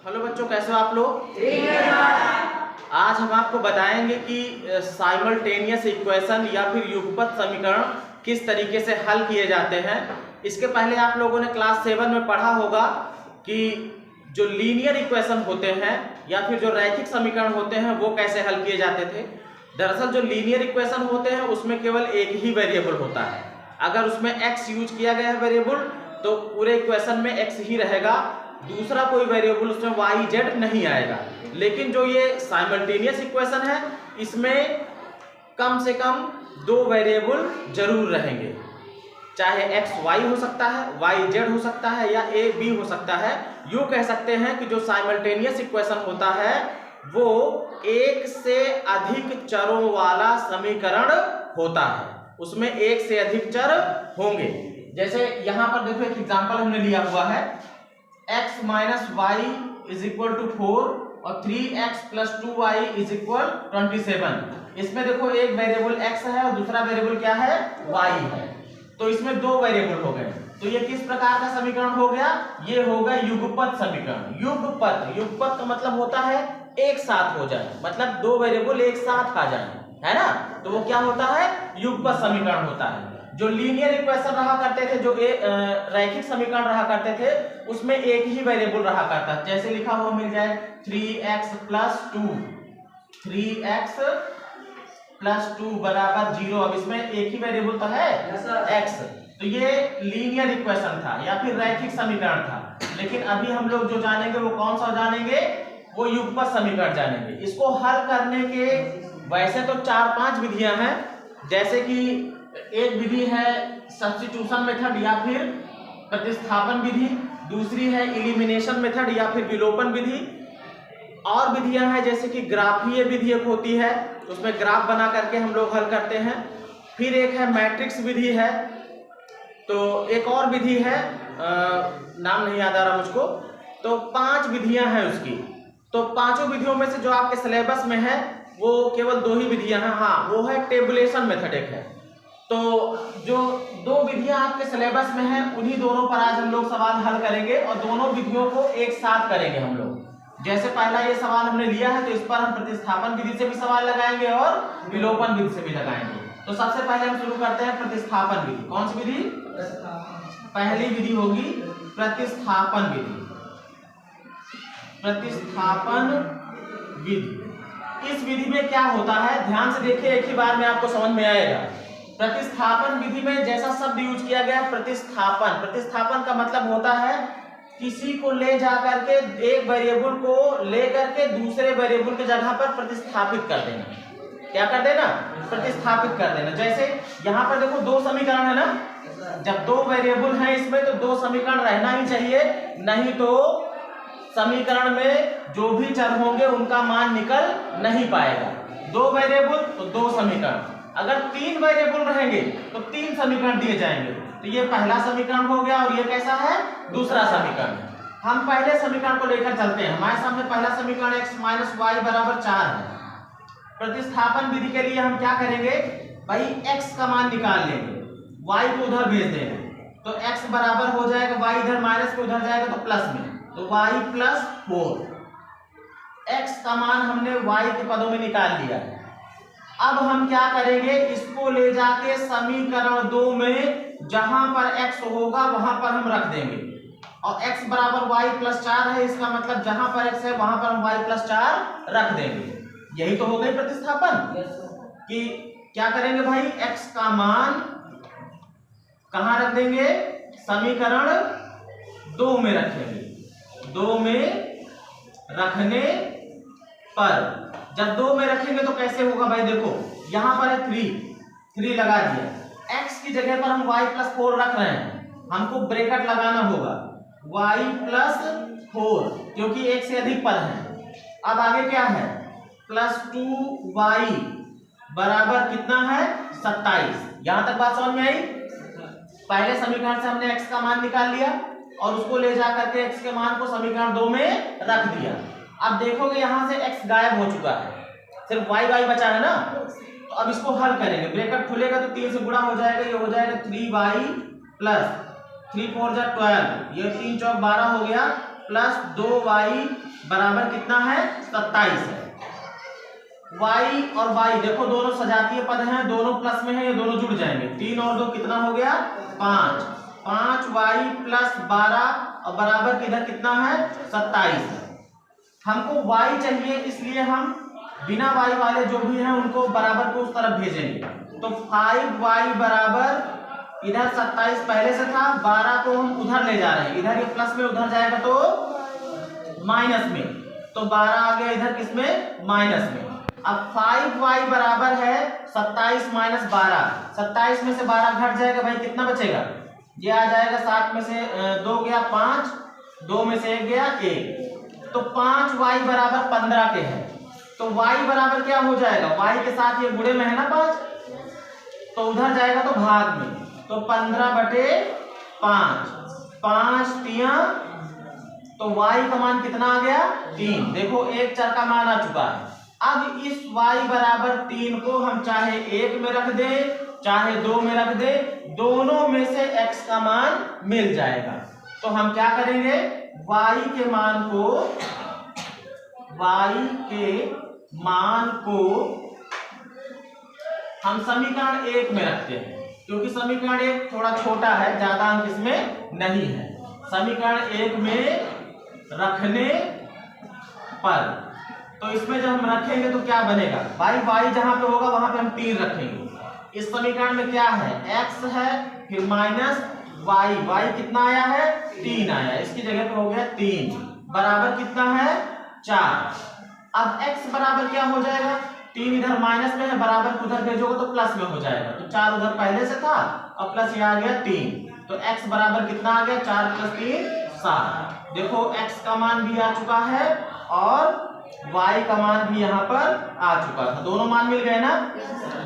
Hello बच्चों, कैसे हो आप लोग? आज हम आपको बताएंगे कि साइमल्टेनियस इक्वेशन या फिर युगपत समीकरण किस तरीके से हल किए जाते हैं। इसके पहले आप लोगों ने क्लास 7 में पढ़ा होगा कि जो लीनियर इक्वेशन होते हैं या फिर जो रैखिक समीकरण होते हैं वो कैसे हल किए जाते थे। दरअसल जो लीनियर इक्वेशन होते हैं उसमें केवल एक ही वेरिएबल होता है। अगर उसमें x यूज किया गया है वेरिएबल तो पूरे इक्वेशन में x ही रहेगा, दूसरा कोई वेरिएबल उसमें y z नहीं आएगा। लेकिन जो ये साइमल्टेनियस इक्वेशन है इसमें कम से कम दो वेरिएबल जरूर रहेंगे, चाहे x y हो सकता है, y z हो सकता है या a b हो सकता है। यूं कह सकते हैं कि जो साइमल्टेनियस इक्वेशन होता है वो एक से अधिक चरों वाला समीकरण होता है, उसमें एक से अधिक चर होंगे। जैसे यहां पर देखो एक एग्जांपल हमने लिया हुआ है, x minus Y is equal to 4 और 3x plus 2y is equal 27। इसमें देखो एक वेरिएबल x है और दूसरा वेरिएबल क्या है, y है, तो इसमें दो वेरिएबल हो गए। तो ये किस प्रकार का समीकरण हो गया, ये होगा युगपत समीकरण। युगपत का मतलब होता है एक साथ हो जाए, मतलब दो वेरिएबल एक साथ आ जाए, है ना, तो वो क्या होता है, युगपत समीकरण होता है। जो लीनियर इक्वेशन रहा करते थे, जो रैखिक समीकरण रहा करते थे, उसमें एक ही वेरिएबल रहा करता है। जैसे लिखा हुआ मिल जाए 3x प्लस 2 बराबर 0। अब इसमें एक ही वेरिएबल तो है x, तो ये लीनियर इक्वेशन था या फिर रैखिक समीकरण था। लेकिन अभी हम लोग जो जानेंगे वो कौन सा जानेंगे, वो युगपत समीकरण जानेंगे। इसको हल करने के वैसे तो 4-5 विधियां हैं, जैसे कि एक विधि है सब्स्टिट्यूशन मेथड या फिर प्रतिस्थापन विधि, दूसरी है एलिमिनेशन मेथड या फिर विलोपन विधि, और विधियां हैं जैसे कि ग्राफीय विधि एक होती है, उसमें ग्राफ बना करके हम लोग हल करते हैं। फिर एक है मैट्रिक्स विधि है, तो एक और विधि है नाम नहीं याद आ रहा मुझको। तो 5 विधियां हैं उसकी, तो पांचों विधियों में से जो आपके सिलेबस में है वो केवल 2 ही विधियां हैं। हाँ, वो है टेबुलेशन मेथड एक है। तो जो 2 विधियां आपके सिलेबस में हैं उन्हीं दोनों पर आज हम लोग सवाल हल करेंगे और दोनों विधियों को एक साथ करेंगे हम लोग। जैसे पहला ये सवाल हमने लिया है तो इस पर हम प्रतिस्थापन विधि से भी सवाल लगाएंगे और विलोपन विधि से भी लगाएंगे। तो सबसे पहले हम शुरू करते हैं प्रतिस्थापन विधि। कौन सी विधि? पहली विधि होगी प्रतिस्थापन विधि। प्रतिस्थापन विधि, इस विधि में क्या होता है, ध्यान से देखिए, एक ही बार में आपको समझ में आएगा। प्रतिस्थापन विधि में जैसा शब्द यूज किया गया प्रतिस्थापन, प्रतिस्थापन का मतलब होता है किसी को ले जाकर के, एक वेरिएबल को ले करके दूसरे वेरिएबल की जगह पर प्रतिस्थापित कर देना। क्या कर देना? प्रतिस्थापित कर देना। जैसे यहाँ पर देखो 2 समीकरण है ना, जब 2 वेरिएबल हैं इसमें तो 2 समीकरण रहना ही चाहिए, नहीं तो समीकरण में जो भी चर होंगे उनका मान निकल नहीं पाएगा। 2 वेरिएबल तो 2 समीकरण, अगर 3 वेरिएबल रहेंगे तो 3 समीकरण दिए जाएंगे। तो ये पहला समीकरण हो गया और ये कैसा है, दूसरा समीकरण। हम पहले समीकरण को लेकर चलते हैं। हमारे सामने पहला समीकरण x माइनस वाई बराबर 4 है। प्रतिस्थापन विधि के लिए हम क्या करेंगे भाई, x का मान निकाल लेंगे, y को उधर भेज देंगे, तो x बराबर हो जाएगा, y इधर माइनस में उधर जाएगा तो प्लस में, तो y प्लस 4। x का मान हमने y के पदों में निकाल लिया है। अब हम क्या करेंगे, इसको ले जाके समीकरण 2 में जहां पर x होगा वहां पर हम रख देंगे, और x बराबर y प्लस 4 है, इसका मतलब जहां पर x है वहां पर हम y प्लस 4 रख देंगे। यही तो हो गई प्रतिस्थापन। कि क्या करेंगे भाई, x का मान कहां रख देंगे, समीकरण 2 में रखेंगे। 2 में रखने पर, जब 2 में रखेंगे तो कैसे होगा भाई, देखो यहां पर है 3 लगा दिया, x की जगह पर हम y प्लस 4 रख रहे हैं, हमको ब्रैकेट लगाना होगा y प्लस 4 क्योंकि एक से अधिक पद है। अब आगे क्या है, प्लस 2y बराबर कितना है, 27। यहां तक बात समझ में आई। पहले समीकरण से हमने x का मान निकाल लिया और उसको ले जाकर के x के मान को समीकरण 2 में रख दिया। अब देखोगे यहां से x गायब हो चुका है, सिर्फ y बचा है ना, तो अब इसको हल करेंगे। ब्रैकेट खुलेगा तो 3 से गुणा हो जाएगा, ये हो जाएगा 3y प्लस 3 4 जा 12, ये 3 चौक 12 हो गया, प्लस 2y बराबर कितना है 27 है। y और y देखो दोनों सजातीय पद हैं, दोनों प्लस में है, ये दोनों जुड़ जाएंगे। 3 और 2 कितना हो गया 5। 5y प्लस 12 और बराबर किधर कितना है 27 है। हमको y चाहिए, इसलिए हम बिना y वाले जो भी हैं उनको बराबर को उस तरफ भेजेंगे। तो 5y बराबर इधर 27 पहले से था, 12 को हम उधर ले जा रहे हैं, इधर ये प्लस में उधर जाएगा तो माइनस में, तो 12 आ गया इधर किसमें माइनस में। अब 5y बराबर है 27 माइनस 12, 27 में से 12 घट जाएगा भाई, कितना बचेगा, ये आ जाएगा 7 में से 2 गया 5, 2 में से 1 गया 1, तो 5y बराबर 15 के है। तो y बराबर क्या हो जाएगा, y के साथ ये गुणे में है ना 5, तो उधर जाएगा तो भाग में, तो 15/5, 5 तिया, तो y का मान कितना आ गया 3। देखो एक चर का मान आ चुका है। अब इस y बराबर 3 को हम चाहे 1 में रख दे चाहे 2 में रख दे, दोनों में से x का मान मिल जाएगा। तो हम क्या करेंगे, y के मान को हम समीकरण 1 में रखते हैं, क्योंकि समीकरण 1 थोड़ा छोटा है, ज्यादा अंक इसमें नहीं है। समीकरण 1 में रखने पर तो इसमें जब हम रखेंगे तो क्या बनेगा, y जहां पे होगा वहां पे हम 3 रखेंगे। इस समीकरण में क्या है, x है, फिर माइनस y कितना आया है 3 आया, इसकी जगह पे हो गया 3 बराबर कितना है 4। अब x बराबर क्या हो जाएगा, 3 इधर माइनस में है, बराबर उधर भेजोगे तो प्लस में हो जाएगा, तो 4 उधर पहले से था और प्लस ये आ गया 3, तो x बराबर कितना आ गया 4 + 3 7। देखो x का मान भी आ चुका है और y का मान भी यहाँ पर आ चुका था, दोनों मान मिल गए ना।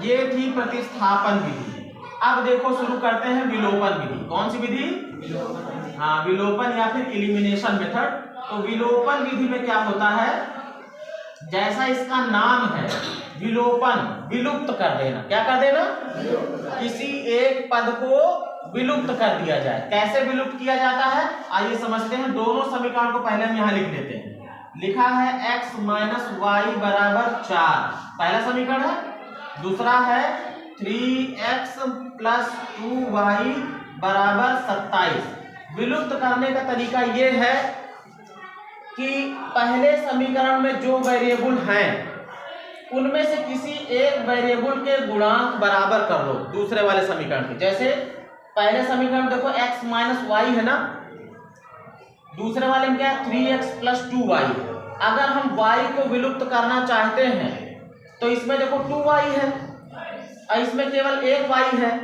ये थी प्रतिस्थापन विधि। अब देखो शुरू करते हैं विलोपन विधि। कौन सी विधि, हाँ विलोपन या फिर एलिमिनेशन मेथड। तो विलोपन विधि में क्या होता है, जैसा इसका नाम है विलोपन, विलुप्त कर देना। क्या कर देना, किसी एक पद को विलुप्त कर दिया जाए। कैसे विलुप्त किया जाता है आइए समझते हैं। दोनों समीकरण को पहले हम यहाँ लिख लेते हैं। लिखा है x - y बराबर 4, पहला समीकरण है। दूसरा है 3x + 2y बराबर 27। विलुप्त करने का तरीका ये है कि पहले समीकरण में जो वेरिएबल हैं उनमें से किसी एक वेरिएबल के गुणांक बराबर कर लो दूसरे वाले समीकरण के। जैसे पहले समीकरण देखो x - y है ना, दूसरे वाले में क्या है 3x + 2y। अगर हम y को विलुप्त करना चाहते हैं तो इसमें देखो 2y है और इसमें केवल एक y है,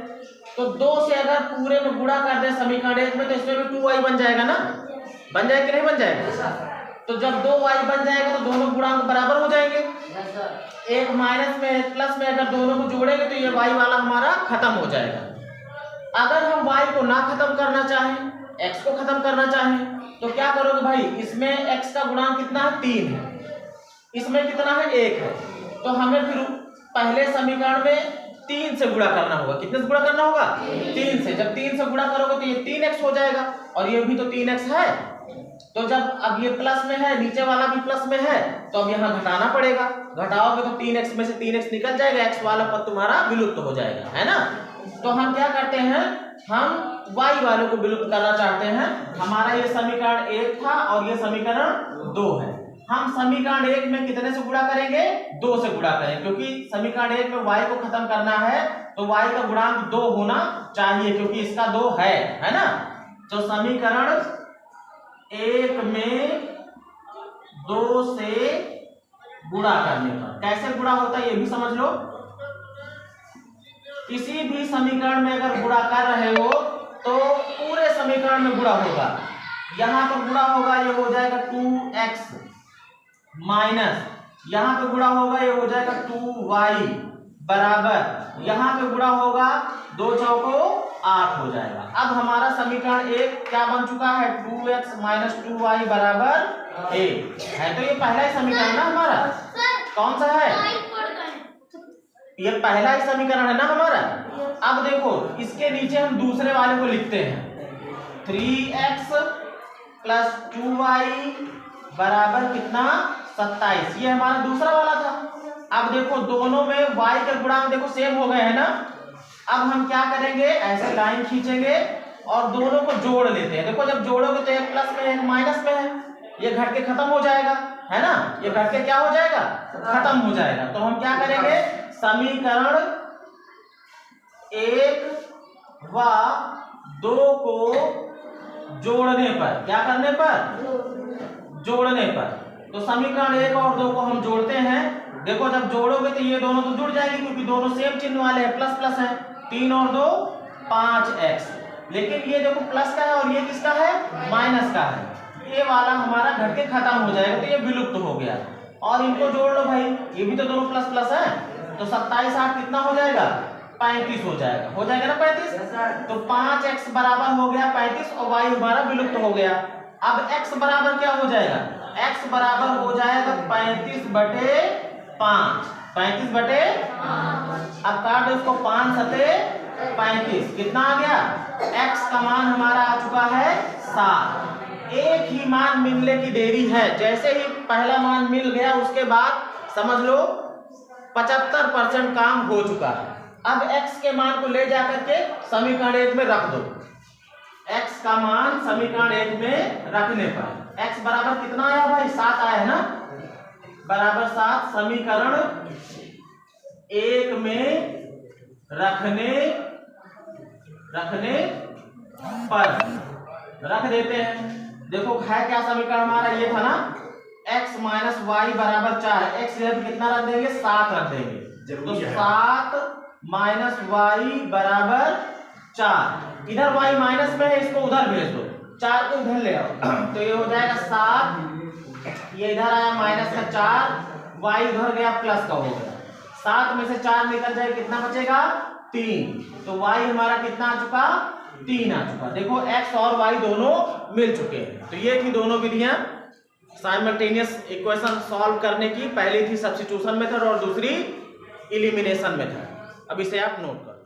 तो 2 से अगर पूरे में गुणा कर दे समीकरण 1 में तो इसमें भी 2y बन जाएगा ना, बन जाएगा कि नहीं बन जाएगा। तो जब 2y बन जाएगा तो दोनों गुणांक बराबर हो जाएंगे। एक माइनस में एक प्लस में अगर दोनों को जोड़ेंगे तो ये y वाला हमारा खत्म हो जाएगा। अगर हम y को ना खत्म करना चाहें, x को खत्म करना चाहें तो क्या करोगे भाई, इसमें x का गुणांक कितना है 3 है, इसमें कितना है 1 है, तो हमें फिर पहले समीकरण में 3 से गुणा करना होगा। कितने से गुणा करना होगा 3 से। जब 3 से गुणा करोगे तो ये 3x हो जाएगा और ये भी तो 3x है। तो जब अब ये प्लस में है, नीचे वाला भी प्लस में है, तो अब यहाँ घटाना पड़ेगा। घटाओगे तो 3x में से 3x निकल जाएगा, x वाला पद तुम्हारा विलुप्त हो जाएगा, है ना। तो हम क्या करते हैं, हम y वाले को विलुप्त करना चाहते हैं। हमारा ये समीकरण 1 था और ये समीकरण 2 है। हम समीकरण 1 में कितने से गुणा करेंगे, 2 से गुणा करेंगे, क्योंकि समीकरण 1 में y को खत्म करना है तो y का गुणांक 2 होना चाहिए, क्योंकि इसका 2 है ना। तो समीकरण 1 में 2 से गुणा करने पर कैसे गुणा होता है ये भी समझ लो। किसी भी समीकरण में अगर गुणा कर रहे हो तो पूरे समीकरण में गुणा होगा। यहाँ पर गुणा होगा, ये हो जाएगा 2x माइनस, यहाँ पे गुणा होगा ये हो जाएगा 2y बराबर, यहाँ पे गुणा होगा 2 चौको 8 हो जाएगा। अब हमारा समीकरण 1 क्या बन चुका है, 2x - 2y बराबर 1 है। तो ये पहला ही समीकरण ना हमारा, कौन सा है, ये पहला ही समीकरण है ना हमारा। अब देखो इसके नीचे हम दूसरे वाले को लिखते हैं 3x प्लस 2y बराबर कितना 27। ये हमारा दूसरा वाला था। अब देखो दोनों में y के गुणांक देखो सेम हो गए हैं ना। अब हम क्या करेंगे, ऐसे लाइन खींचेंगे और दोनों को जोड़ लेते हैं। देखो जब जोड़ोगे तो एक प्लस में एक माइनस में है, ये घट के खत्म हो जाएगा, है ना। ये घट के क्या हो जाएगा, खत्म हो जाएगा। तो हम क्या करेंगे, समीकरण 1 व 2 को जोड़ने पर, क्या करने पर, जोड़ने पर। तो समीकरण 1 और 2 को हम जोड़ते हैं। देखो जब जोड़ोगे तो ये दोनों तो जुड़ जाएंगे क्योंकि दोनों सेम चिन्ह वाले हैं, प्लस प्लस है। 3 और 2 5x, लेकिन ये देखो प्लस का है और ये किसका है, माइनस का है। ये वाला हमारा घट के खत्म हो जाएगा, तो ये विलुप्त हो गया। और इनको जोड़ लो भाई, ये भी तो दोनों प्लस प्लस है। तो 27 8 कितना हो जाएगा, 35 हो जाएगा, हो जाएगा ना 35। तो 5x बराबर हो गया 35 और y हमारा विलुप्त हो गया। अब x बराबर क्या हो जाएगा, x बराबर हो जाएगा 35/5, 35/5। अब काट दो इसको, 5 सते 35, कितना आ गया, x का मान हमारा आ चुका है 7। एक ही मान मिलने की देरी है, जैसे ही पहला मान मिल गया उसके बाद समझ लो 75% काम हो चुका है। अब x के मान को ले जाकर के समीकरण 1 में रख दो। x का मान समीकरण 1 में रखने पर x बराबर कितना आया भाई, 7 आया है ना, बराबर 7 समीकरण 1 में रखने पर रख देते हैं। देखो है क्या समीकरण हमारा, ये था ना, x माइनस वाई बराबर 4। x इधर कितना रख देंगे, 7 रख देंगे। तो 7 माइनस वाई बराबर 4। इधर y माइनस में है, इसको उधर भेज दो, 4 को उधर ले आओ। तो ये हो जाएगा 7, ये इधर आया माइनस का 4, y उधर गया प्लस का हो गया। 7 में से 4 निकल जाए, कितना बचेगा, 3। तो y हमारा कितना आ चुका, 3 आ चुका। देखो x और y दोनों मिल चुके हैं। तो ये थी दोनों विधियां साइमल्टेनियस इक्वेशन सॉल्व करने की। पहली थी सब्स्टिट्यूशन मेथड और दूसरी एलिमिनेशन मेथड। अब इसे आप नोट करो।